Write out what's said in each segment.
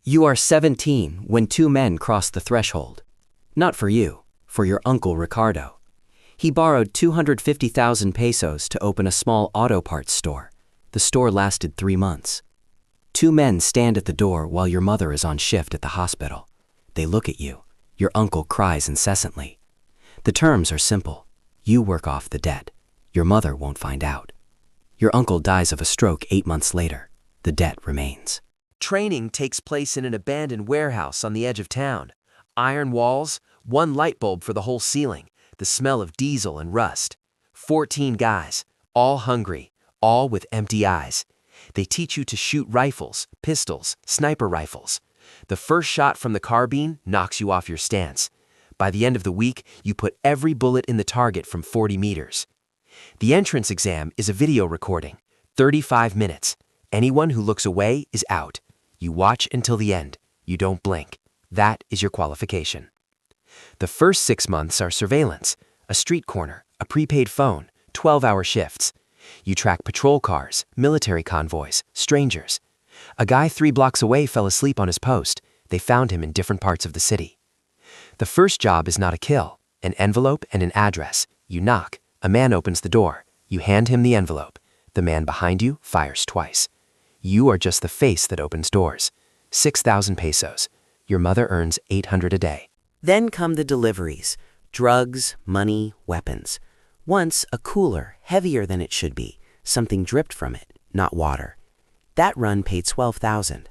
You are 17 when two men cross the threshold. Not for you, for your uncle Ricardo. He borrowed 250,000 pesos to open a small auto parts store. The store lasted 3 months. Two men stand at the door while your mother is on shift at the hospital. They look at you. Your uncle cries incessantly. The terms are simple. You work off the debt. Your mother won't find out. Your uncle dies of a stroke 8 months later. The debt remains. Training takes place in an abandoned warehouse on the edge of town. Iron walls, one light bulb for the whole ceiling, the smell of diesel and rust. 14 guys, all hungry, all with empty eyes. They teach you to shoot rifles, pistols, sniper rifles. The first shot from the carbine knocks you off your stance. By the end of the week, you put every bullet in the target from 40 meters. The entrance exam is a video recording, 35 minutes. Anyone who looks away is out. You watch until the end. You don't blink. That is your qualification. The first 6 months are surveillance, a street corner, a prepaid phone, 12-hour shifts. You track patrol cars, military convoys, strangers. A guy 3 blocks away fell asleep on his post. They found him in different parts of the city. The first job is not a kill, an envelope and an address. You knock. A man opens the door. You hand him the envelope. The man behind you fires twice. You are just the face that opens doors. 6,000 pesos. Your mother earns 800 a day. Then come the deliveries. Drugs, money, weapons. Once a cooler, heavier than it should be. Something dripped from it, not water. That run paid 12,000.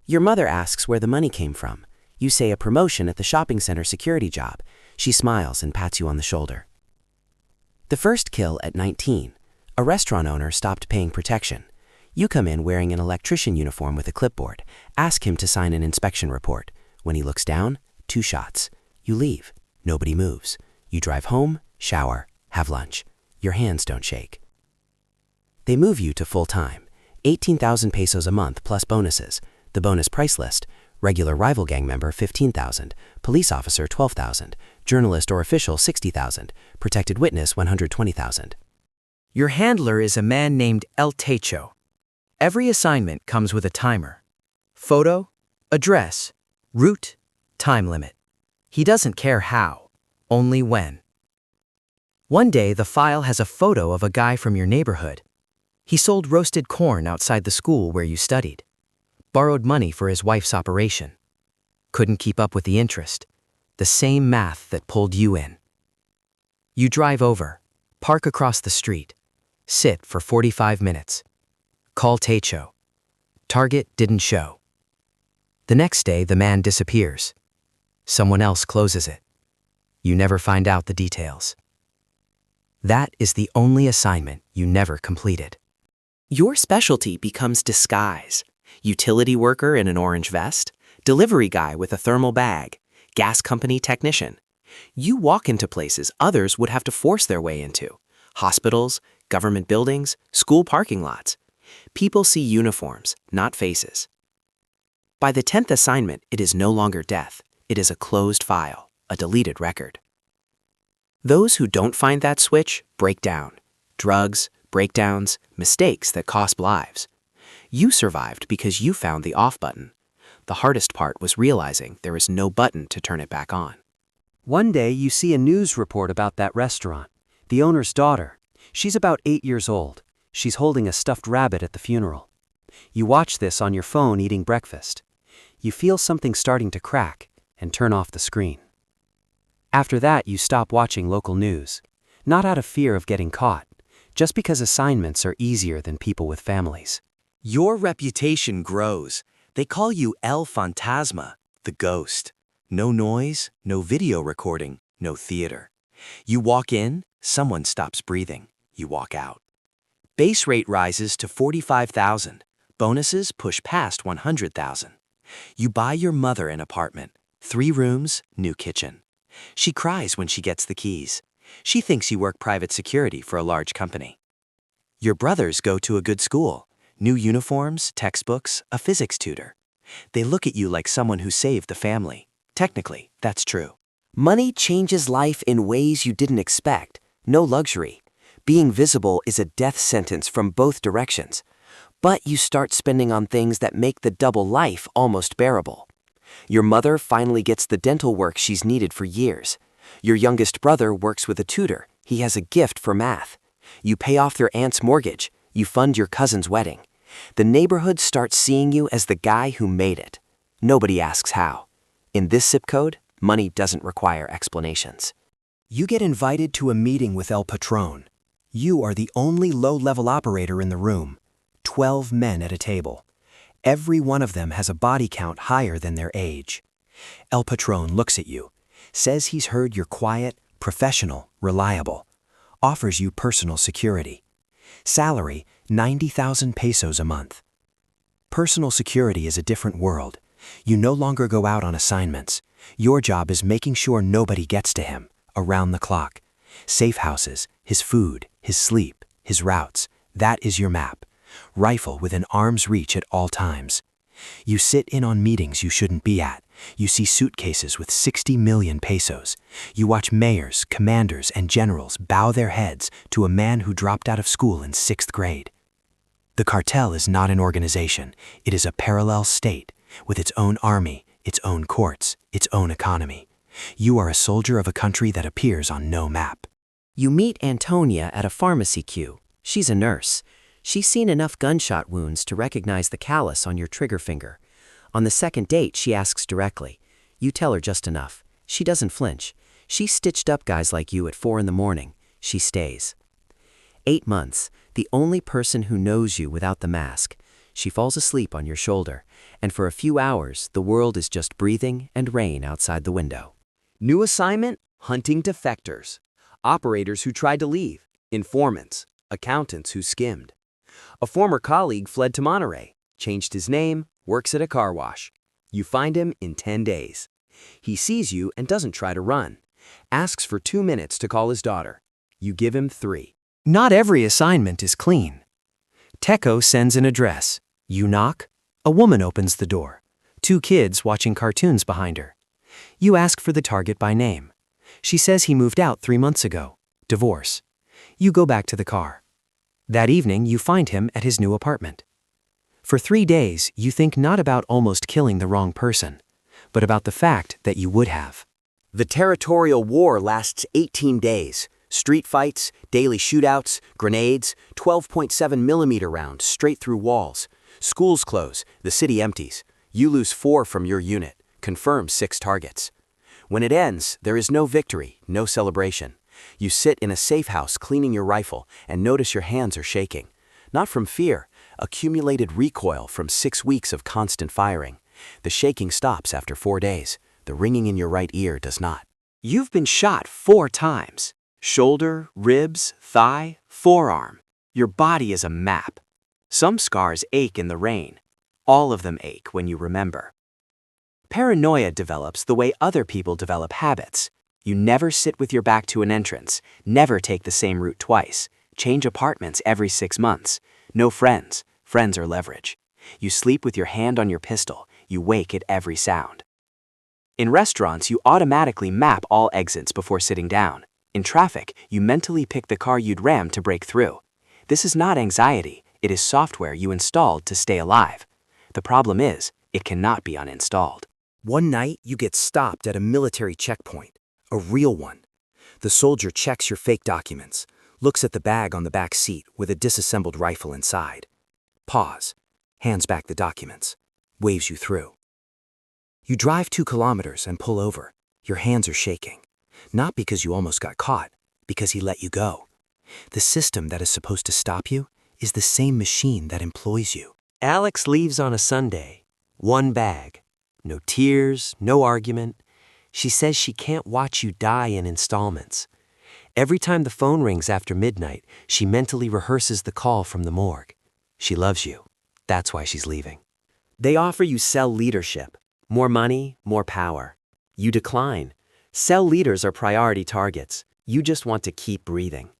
Your mother asks where the money came from. You say a promotion at the shopping center security job. She smiles and pats you on the shoulder. The first kill at 19. A restaurant owner stopped paying protection. You come in wearing an electrician uniform with a clipboard. Ask him to sign an inspection report. When he looks down, 2 shots. You leave. Nobody moves. You drive home, shower, have lunch. Your hands don't shake. They move you to full-time. 18,000 pesos a month plus bonuses. The bonus price list: regular rival gang member 15,000, police officer 12,000, journalist or official 60,000, protected witness 120,000. Your handler is a man named El Techo. Every assignment comes with a timer. Photo, address, route, time limit. He doesn't care how, only when. One day the file has a photo of a guy from your neighborhood. He sold roasted corn outside the school where you studied. Borrowed money for his wife's operation. Couldn't keep up with the interest. The same math that pulled you in. You drive over, park across the street, sit for 45 minutes. Call Techo. Target didn't show. The next day the man disappears. Someone else closes it. You never find out the details. That is the only assignment you never completed. Your specialty becomes disguise. Utility worker in an orange vest, delivery guy with a thermal bag, gas company technician. You walk into places others would have to force their way into. Hospitals, government buildings, school parking lots. People see uniforms, not faces. By the 10th assignment, it is no longer death. It is a closed file, a deleted record. Those who don't find that switch break down. Drugs, breakdowns, mistakes that cost lives. You survived because you found the off button. The hardest part was realizing there is no button to turn it back on. One day you see a news report about that restaurant. The owner's daughter. She's about 8 years old. She's holding a stuffed rabbit at the funeral. You watch this on your phone eating breakfast. You feel something starting to crack and turn off the screen. After that, you stop watching local news. Not out of fear of getting caught, just because assignments are easier than people with families. Your reputation grows. They call you El Fantasma, the ghost. No noise, no video recording, no theater. You walk in, someone stops breathing. You walk out. Base rate rises to 45,000. Bonuses push past 100,000. You buy your mother an apartment. 3 rooms, new kitchen. She cries when she gets the keys. She thinks you work private security for a large company. Your brothers go to a good school. New uniforms, textbooks, a physics tutor. They look at you like someone who saved the family. Technically, that's true. Money changes life in ways you didn't expect. No luxury. Being visible is a death sentence from both directions. But you start spending on things that make the double life almost bearable. Your mother finally gets the dental work she's needed for years. Your youngest brother works with a tutor. He has a gift for math. You pay off their aunt's mortgage. You fund your cousin's wedding. The neighborhood starts seeing you as the guy who made it. Nobody asks how. In this zip code, money doesn't require explanations. You get invited to a meeting with El Patron. You are the only low-level operator in the room. 12 men at a table. Every one of them has a body count higher than their age. El Patron looks at you, says he's heard you're quiet, professional, reliable, offers you personal security. Salary, 90,000 pesos a month. Personal security is a different world. You no longer go out on assignments. Your job is making sure nobody gets to him, around the clock. Safe houses, his food, his sleep, his routes. That is your map. Rifle within arm's reach at all times. You sit in on meetings you shouldn't be at. You see suitcases with 60 million pesos. You watch mayors, commanders, and generals bow their heads to a man who dropped out of school in 6th grade. The cartel is not an organization. It is a parallel state, with its own army, its own courts, its own economy. You are a soldier of a country that appears on no map. You meet Antonia at a pharmacy queue. She's a nurse. She's seen enough gunshot wounds to recognize the callus on your trigger finger. On the second date, she asks directly. You tell her just enough. She doesn't flinch. She's stitched up guys like you at 4 in the morning. She stays. 8 months, the only person who knows you without the mask. She falls asleep on your shoulder, and for a few hours, the world is just breathing and rain outside the window. New assignment, hunting defectors. Operators who tried to leave. Informants. Accountants who skimmed. A former colleague fled to Monterey, changed his name, works at a car wash. You find him in 10 days. He sees you and doesn't try to run. Asks for 2 minutes to call his daughter. You give him 3. Not every assignment is clean. Teco sends an address. You knock. A woman opens the door. 2 kids watching cartoons behind her. You ask for the target by name. She says he moved out 3 months ago. Divorce. You go back to the car. That evening, you find him at his new apartment. For 3 days, you think not about almost killing the wrong person, but about the fact that you would have. The territorial war lasts 18 days. Street fights, daily shootouts, grenades, 12.7 millimeter rounds straight through walls. Schools close, the city empties. You lose 4 from your unit, confirm 6 targets. When it ends, there is no victory, no celebration. You sit in a safe house cleaning your rifle and notice your hands are shaking. Not from fear, accumulated recoil from 6 weeks of constant firing. The shaking stops after 4 days. The ringing in your right ear does not. You've been shot 4 times. Shoulder, ribs, thigh, forearm. Your body is a map. Some scars ache in the rain. All of them ache when you remember. Paranoia develops the way other people develop habits. You never sit with your back to an entrance, never take the same route twice, change apartments every 6 months. No friends. Friends are leverage. You sleep with your hand on your pistol. You wake at every sound. In restaurants, you automatically map all exits before sitting down. In traffic, you mentally pick the car you'd ram to break through. This is not anxiety. It is software you installed to stay alive. The problem is, it cannot be uninstalled. One night, you get stopped at a military checkpoint. A real one. The soldier checks your fake documents, looks at the bag on the back seat with a disassembled rifle inside. Pause, hands back the documents, waves you through. You drive 2 kilometers and pull over. Your hands are shaking. Not because you almost got caught, because he let you go. The system that is supposed to stop you is the same machine that employs you. Alex leaves on a Sunday. 1 bag. No tears, no argument. She says she can't watch you die in installments. Every time the phone rings after midnight, she mentally rehearses the call from the morgue. She loves you. That's why she's leaving. They offer you cell leadership. More money, more power. You decline. Cell leaders are priority targets. You just want to keep breathing.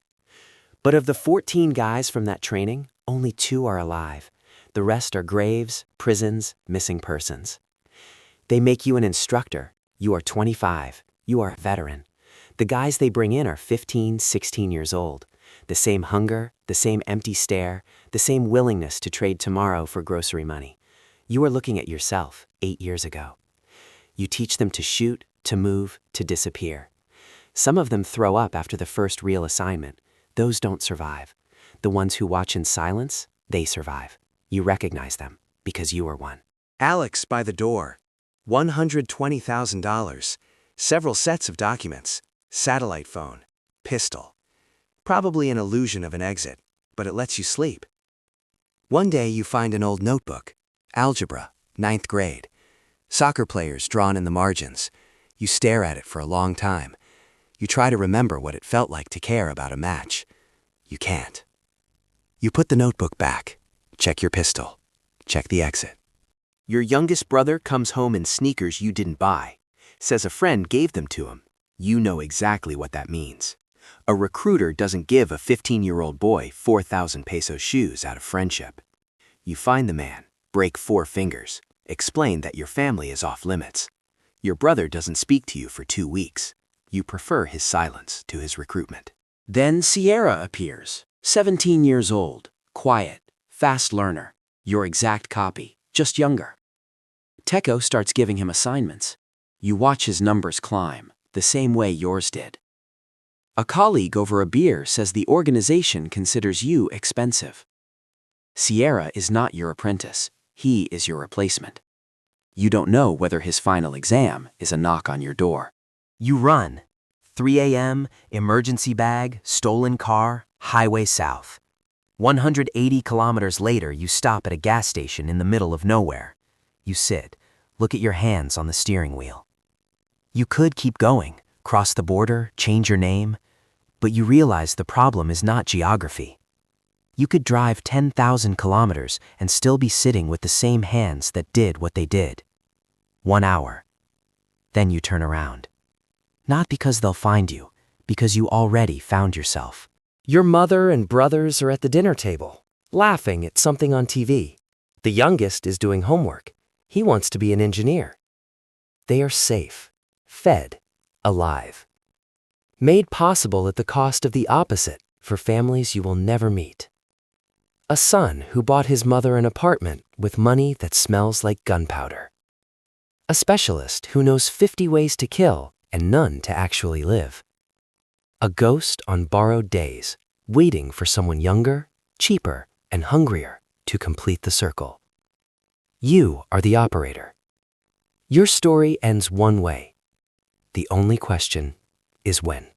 But of the 14 guys from that training, only 2 are alive. The rest are graves, prisons, missing persons. They make you an instructor. You are 25. You are a veteran. The guys they bring in are 15, 16 years old. The same hunger, the same empty stare, the same willingness to trade tomorrow for grocery money. You are looking at yourself 8 years ago. You teach them to shoot, to move, to disappear. Some of them throw up after the first real assignment. Those don't survive. The ones who watch in silence, they survive. You recognize them because you are one. Alex by the door. $120,000. Several sets of documents. Satellite phone. Pistol. Probably an illusion of an exit, but it lets you sleep. One day you find an old notebook. Algebra, 9th grade. Soccer players drawn in the margins. You stare at it for a long time. You try to remember what it felt like to care about a match. You can't. You put the notebook back. Check your pistol. Check the exit. Your youngest brother comes home in sneakers you didn't buy. Says a friend gave them to him. You know exactly what that means. A recruiter doesn't give a 15-year-old boy 4,000 peso shoes out of friendship. You find the man, break 4 fingers, explain that your family is off limits. Your brother doesn't speak to you for 2 weeks. You prefer his silence to his recruitment. Then Sierra appears, 17 years old, quiet, fast learner, your exact copy, just younger. Teco starts giving him assignments. You watch his numbers climb, the same way yours did. A colleague over a beer says the organization considers you expensive. Sierra is not your apprentice, he is your replacement. You don't know whether his final exam is a knock on your door. You run. 3 a.m., emergency bag, stolen car, highway south. 180 kilometers later, you stop at a gas station in the middle of nowhere. You sit, look at your hands on the steering wheel. You could keep going, cross the border, change your name, but you realize the problem is not geography. You could drive 10,000 kilometers and still be sitting with the same hands that did what they did. 1 hour. Then you turn around. Not because they'll find you, because you already found yourself. Your mother and brothers are at the dinner table, laughing at something on TV. The youngest is doing homework. He wants to be an engineer. They are safe, fed, alive. Made possible at the cost of the opposite for families you will never meet. A son who bought his mother an apartment with money that smells like gunpowder. A specialist who knows 50 ways to kill and none to actually live. A ghost on borrowed days, waiting for someone younger, cheaper, and hungrier to complete the circle. You are the operator. Your story ends one way. The only question is when.